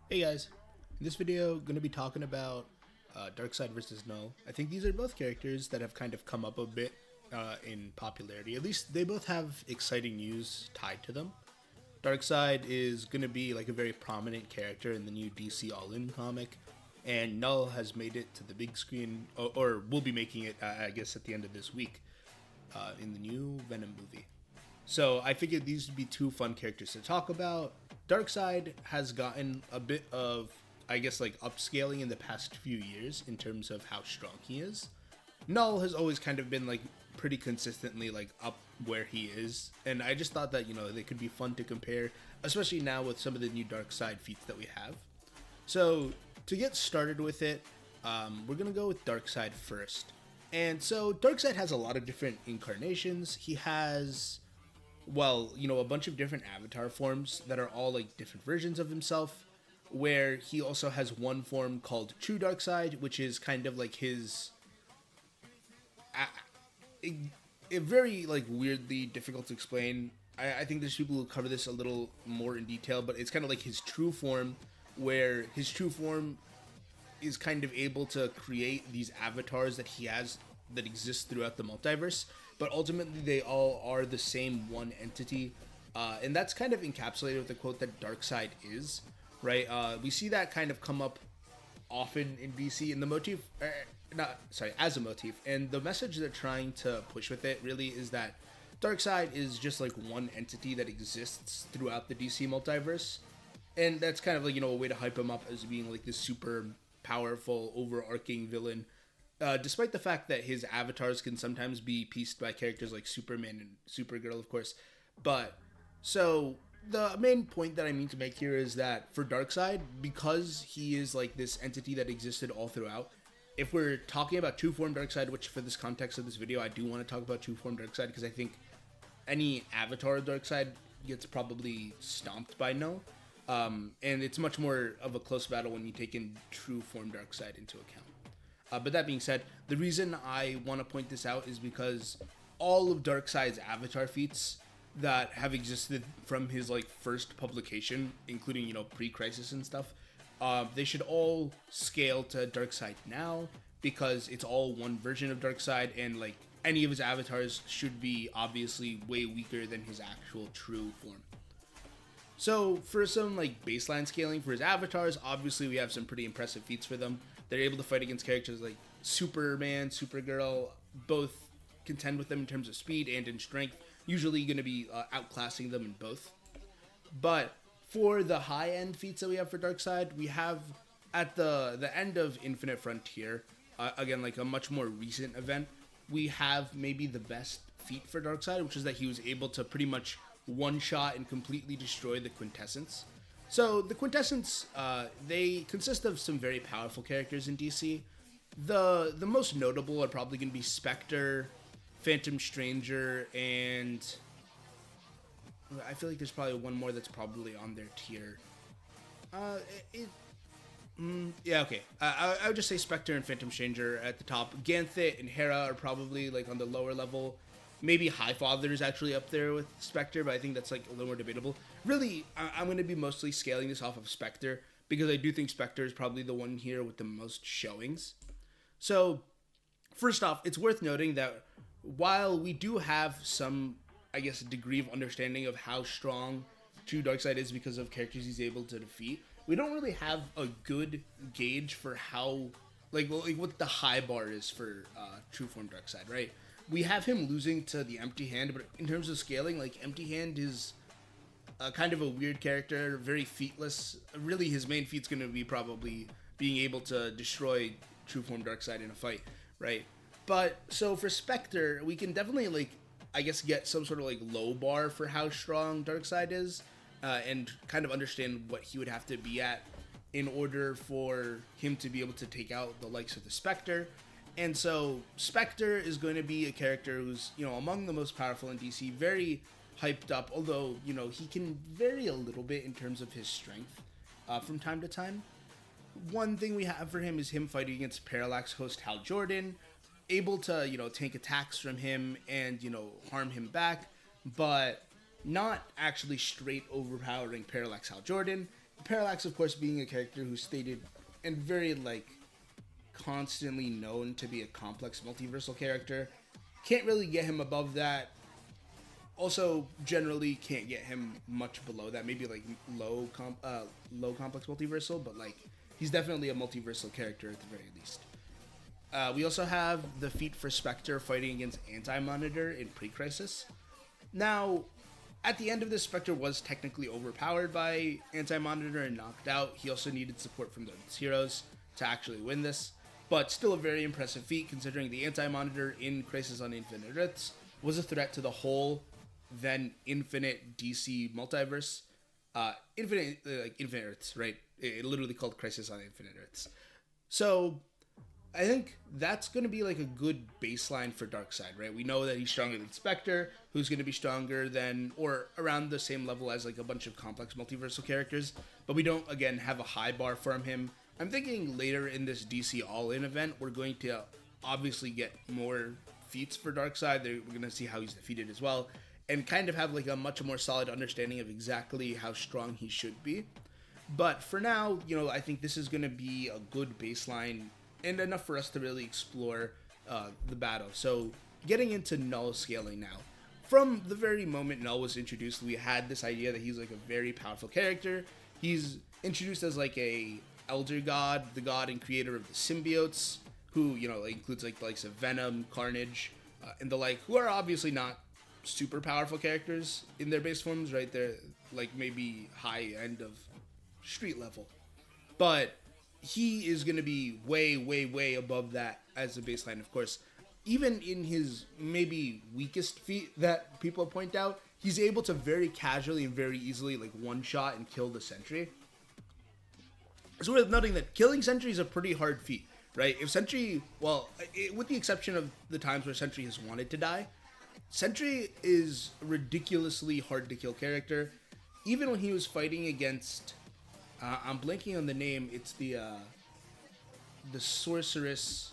Hey guys, in this video, going to be talking about Darkseid versus Knull. I think these are both characters that have kind of come up a bit in popularity. At least they both have exciting news tied to them. Darkseid is going to be like a very prominent character in the new DC All-In comic, and Knull has made it to the big screen, or will be making it, I guess, at the end of this week in the new Venom movie. So I figured these would be two fun characters to talk about. Darkseid has gotten a bit of, I guess, like upscaling in the past few years in terms of how strong he is. Knull has always kind of been like pretty consistently like up where he is, and I just thought that they could be fun to compare, especially now with some of the new Darkseid feats that we have. So to get started with it, we're gonna go with Darkseid first. And so Darkseid has a lot of different incarnations. He has a bunch of different avatar forms that are all like different versions of himself. Where he also has one form called True Darkseid, which is kind of like his, a very like weirdly difficult to explain. I think there's people who cover this a little more in detail, but it's kind of like his true form, where his true form is kind of able to create these avatars that he has that exist throughout the multiverse, but ultimately they all are the same one entity, and that's kind of encapsulated with the quote that Darkseid is, right? We see that kind of come up often in DC, and the motif, not sorry, as a motif, and the message they're trying to push with it really is that Darkseid is just like one entity that exists throughout the DC multiverse, and that's kind of like a way to hype him up as being like this super powerful, overarching villain. Despite the fact that his avatars can sometimes be pieced by characters like Superman and Supergirl, of course. But so the main point that I mean to make here is that for Darkseid, because he is like this entity that existed all throughout, if we're talking about True Form Darkseid, which for this context of this video, I do want to talk about True Form Darkseid because I think any avatar of Darkseid gets probably stomped by No. And it's much more of a close battle when you take in True Form Darkseid into account. But that being said, the reason I want to point this out is because all of Darkseid's avatar feats that have existed from his like first publication, including pre-crisis and stuff, they should all scale to Darkseid now because it's all one version of Darkseid, and like any of his avatars should be obviously way weaker than his actual true form. So for some like baseline scaling for his avatars, obviously we have some pretty impressive feats for them. They're able to fight against characters like Superman, Supergirl, both contend with them in terms of speed and in strength. Usually going to be outclassing them in both. But for the high end feats that we have for Darkseid, we have at the end of Infinite Frontier, again like a much more recent event, we have maybe the best feat for Darkseid, which is that he was able to pretty much one shot and completely destroy the Quintessence. So the Quintessence, they consist of some very powerful characters in DC. The most notable are probably going to be Spectre, Phantom Stranger, and I feel like there's probably one more that's probably on their tier. Yeah, okay. I would just say Spectre and Phantom Stranger at the top. Ganthet and Hera are probably like on the lower level. Maybe Highfather is actually up there with Spectre, but I think that's like a little more debatable. Really, I'm going to be mostly scaling this off of Spectre because I do think Spectre is probably the one here with the most showings. So, first off, it's worth noting that while we do have some, I guess, degree of understanding of how strong True Darkseid is because of characters he's able to defeat, we don't really have a good gauge for how, like what the high bar is for True Form Darkseid, right? We have him losing to the Empty Hand, but in terms of scaling, like Empty Hand is kind of a weird character, very featless. Really, his main feat's going to be probably being able to destroy True Form Darkseid in a fight, right? But so for Spectre, we can definitely like I guess get some sort of like low bar for how strong Darkseid is, and kind of understand what he would have to be at in order for him to be able to take out the likes of the Spectre. And so Spectre is going to be a character who's, among the most powerful in DC, very hyped up, although, he can vary a little bit in terms of his strength from time to time. One thing we have for him is him fighting against Parallax host Hal Jordan, able to, tank attacks from him and, harm him back, but not actually straight overpowering Parallax Hal Jordan. Parallax, of course, being a character who's stated and very like constantly known to be a complex multiversal character, can't really get him above that. Also, generally can't get him much below that. Maybe like low complex multiversal, but like he's definitely a multiversal character at the very least. We also have the feat for Spectre fighting against Anti-Monitor in Pre-Crisis. Now, at the end of this, Spectre was technically overpowered by Anti-Monitor and knocked out. He also needed support from those heroes to actually win this, but still a very impressive feat considering the Anti-Monitor in Crisis on Infinite Earths was a threat to the whole then infinite DC multiverse. Infinite Earths, right? It literally called Crisis on Infinite Earths. So I think that's going to be like a good baseline for Darkseid, right? We know that he's stronger than Spectre, who's going to be stronger than, or around the same level as like a bunch of complex multiversal characters, but we don't, again, have a high bar from him. I'm thinking later in this DC All-In event, we're going to obviously get more feats for Darkseid. We're going to see how he's defeated as well, and kind of have like a much more solid understanding of exactly how strong he should be. But for now, I think this is going to be a good baseline and enough for us to really explore the battle. So getting into Knull scaling now. From the very moment Knull was introduced, we had this idea that he's like a very powerful character. He's introduced as like a elder god, the god and creator of the symbiotes, who, includes like the likes of Venom, Carnage, and the like, who are obviously not super powerful characters in their base forms, right? They're like maybe high end of street level. But he is going to be way, way, way above that as a baseline, of course. Even in his maybe weakest feat that people point out, he's able to very casually and very easily like one-shot and kill the Sentry. It's worth noting that killing Sentry is a pretty hard feat, right? If Sentry, with the exception of the times where Sentry has wanted to die, Sentry is a ridiculously hard to kill character. Even when he was fighting against... I'm blanking on the name. It's the sorceress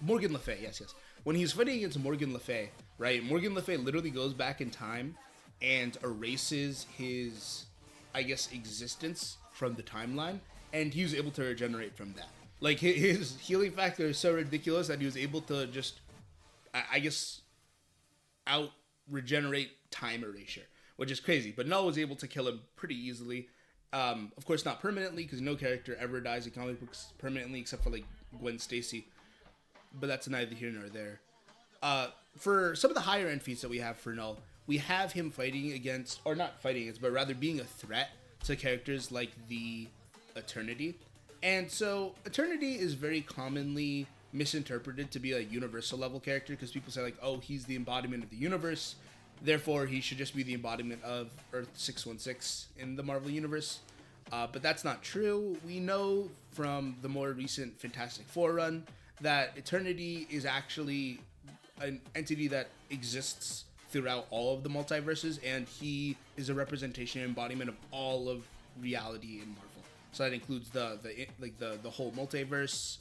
Morgan Le Fay. Yes. When he's fighting against Morgan Le Fay, right? Morgan Le Fay literally goes back in time and erases his, I guess, existence from the timeline, and he was able to regenerate from that. Like his healing factor is so ridiculous that he was able to just, I guess, out regenerate time erasure, which is crazy. But Knull was able to kill him pretty easily. Of course, not permanently, because no character ever dies in comic books permanently, except for, like, Gwen Stacy. But that's neither here nor there. For some of the higher-end feats that we have for Knull, we have him fighting against, or not fighting against, but rather being a threat to characters like the Eternity. And so, Eternity is very commonly misinterpreted to be a universal-level character, because people say, like, oh, he's the embodiment of the universe, therefore, he should just be the embodiment of Earth 616 in the Marvel Universe. But that's not true. We know from the more recent Fantastic Four run that Eternity is actually an entity that exists throughout all of the multiverses, and he is a representation and embodiment of all of reality in Marvel. So that includes the whole multiverse.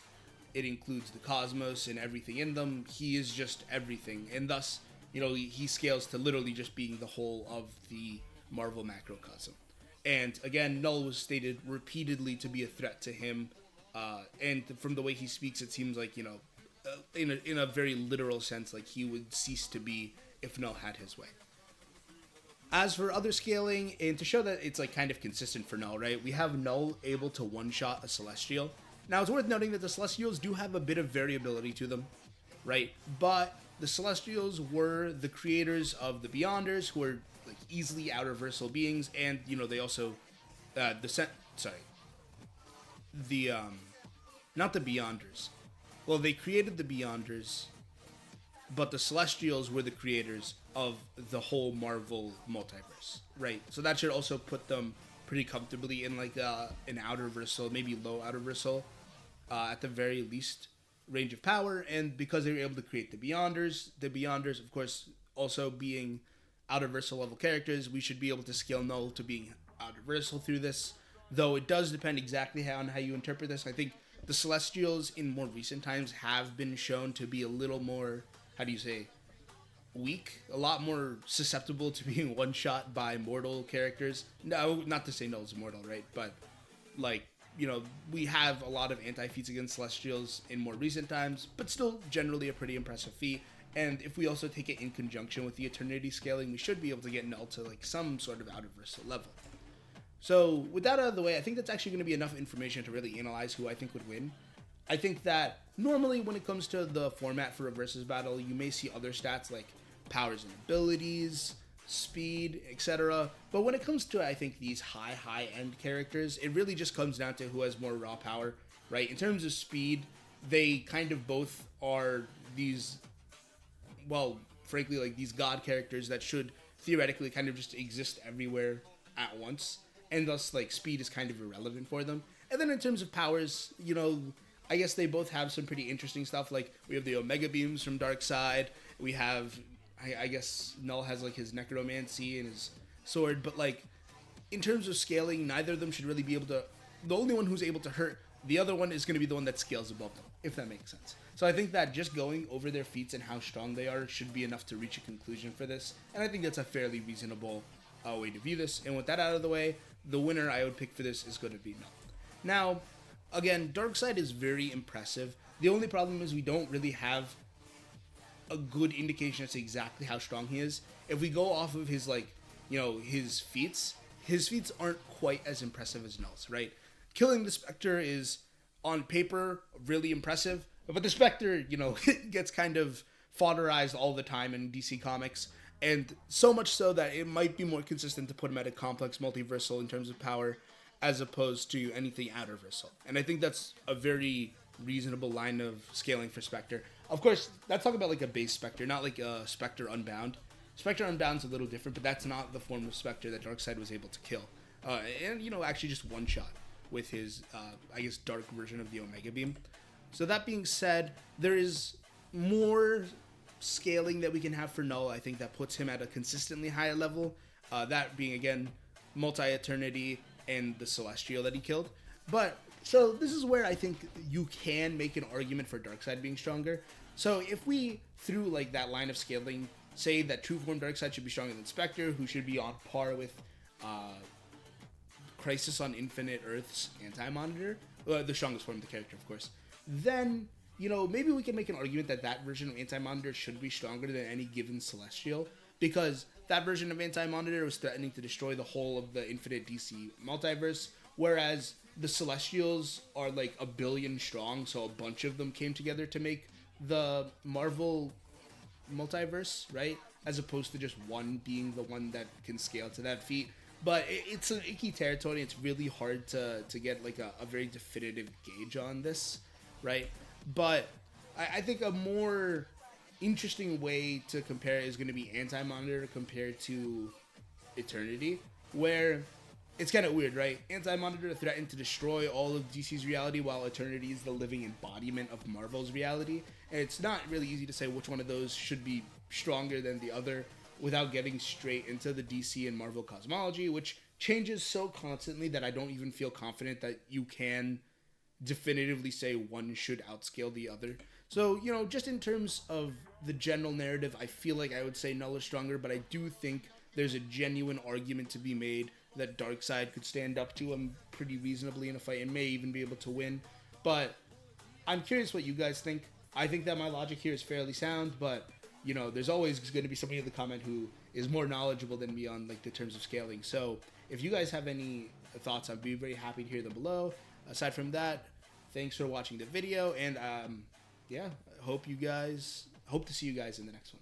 It includes the cosmos and everything in them. He is just everything, and thus, he scales to literally just being the whole of the Marvel macrocosm. And again, Knull was stated repeatedly to be a threat to him. And from the way he speaks, it seems like, in a very literal sense, like he would cease to be if Knull had his way. As for other scaling, and to show that it's like kind of consistent for Knull, right? We have Knull able to one-shot a Celestial. Now, it's worth noting that the Celestials do have a bit of variability to them, right? But the Celestials were the creators of the Beyonders, who are like easily outer-versal beings, and they also not the Beyonders. Well, they created the Beyonders, but the Celestials were the creators of the whole Marvel multiverse, right? So that should also put them pretty comfortably in like an outer-versal, maybe low outer-versal, at the very least, range of power. And because they were able to create the Beyonders, of course, also being outer-versal level characters, we should be able to scale Knull to being outer-versal through this, though it does depend exactly on how you interpret this. I think the Celestials in more recent times have been shown to be a little more, weak, a lot more susceptible to being one-shot by mortal characters. No, not to say Knull's immortal, right? But like, you know, we have a lot of anti-feats against Celestials in more recent times, but still generally a pretty impressive feat. And if we also take it in conjunction with the Eternity scaling, we should be able to get Knull to like some sort of out-of-versal level. So with that out of the way, I think that's actually going to be enough information to really analyze who I think would win. I think that normally when it comes to the format for a versus battle, you may see other stats like powers and abilities, speed, etc. But when it comes to, I think, these high end characters, it really just comes down to who has more raw power, right? In terms of speed, they kind of both are these, well, frankly, like these god characters that should theoretically kind of just exist everywhere at once, and thus like speed is kind of irrelevant for them. And then in terms of powers, you know, I guess they both have some pretty interesting stuff. Like we have the Omega Beams from Darkseid. We have, I guess Knull has like his Necromancy and his sword. But like in terms of scaling, neither of them should really be able to. The only one who's able to hurt the other one is going to be the one that scales above them, if that makes sense. So I think that just going over their feats and how strong they are should be enough to reach a conclusion for this. And I think that's a fairly reasonable way to view this. And with that out of the way, the winner I would pick for this is going to be Knull. Now, again, Darkseid is very impressive. The only problem is we don't really have a good indication as to exactly how strong he is. If we go off of his, like, you know, his feats aren't quite as impressive as Knull's, right? Killing the Spectre is, on paper, really impressive, but the Spectre, you know, gets kind of fodderized all the time in DC Comics, and so much so that it might be more consistent to put him at a complex multiversal in terms of power, as opposed to anything outerversal. And I think that's a very reasonable line of scaling for Spectre. Of course, that's talking about like a base Spectre, not like a Spectre Unbound. Spectre Unbound's a little different, but that's not the form of Spectre that Darkseid was able to kill. And, you know, actually just one shot with his, I guess, dark version of the Omega Beam. So that being said, there is more scaling that we can have for Knull. I think that puts him at a consistently higher level. That being, again, Multi-Eternity and the Celestial that he killed. But, so this is where I think you can make an argument for Darkseid being stronger. So if we, through like that line of scaling, say that True Form Darkseid should be stronger than Spectre, who should be on par with Crisis on Infinite Earth's Anti-Monitor, the strongest form of the character, of course, then, you know, maybe we can make an argument that that version of Anti-Monitor should be stronger than any given Celestial, because that version of Anti-Monitor was threatening to destroy the whole of the Infinite DC multiverse, whereas the Celestials are like 1 billion strong, so a bunch of them came together to make the Marvel multiverse, right? As opposed to just one being the one that can scale to that feat. But it's an icky territory. It's really hard to get like a very definitive gauge on this, right? But I think a more interesting way to compare is going to be Anti-Monitor compared to Eternity, where it's kind of weird, right? Anti-Monitor threatened to destroy all of DC's reality, while Eternity is the living embodiment of Marvel's reality. And it's not really easy to say which one of those should be stronger than the other without getting straight into the DC and Marvel cosmology, which changes so constantly that I don't even feel confident that you can definitively say one should outscale the other. So, you know, just in terms of the general narrative, I feel like I would say Knull is stronger, but I do think there's a genuine argument to be made that Darkseid could stand up to him pretty reasonably in a fight and may even be able to win. But I'm curious what you guys think. I think that my logic here is fairly sound, but, you know, there's always going to be somebody in the comment who is more knowledgeable than me on like the terms of scaling. So if you guys have any thoughts, I'd be very happy to hear them below. Aside from that, thanks for watching the video, and yeah, hope to see you guys in the next one.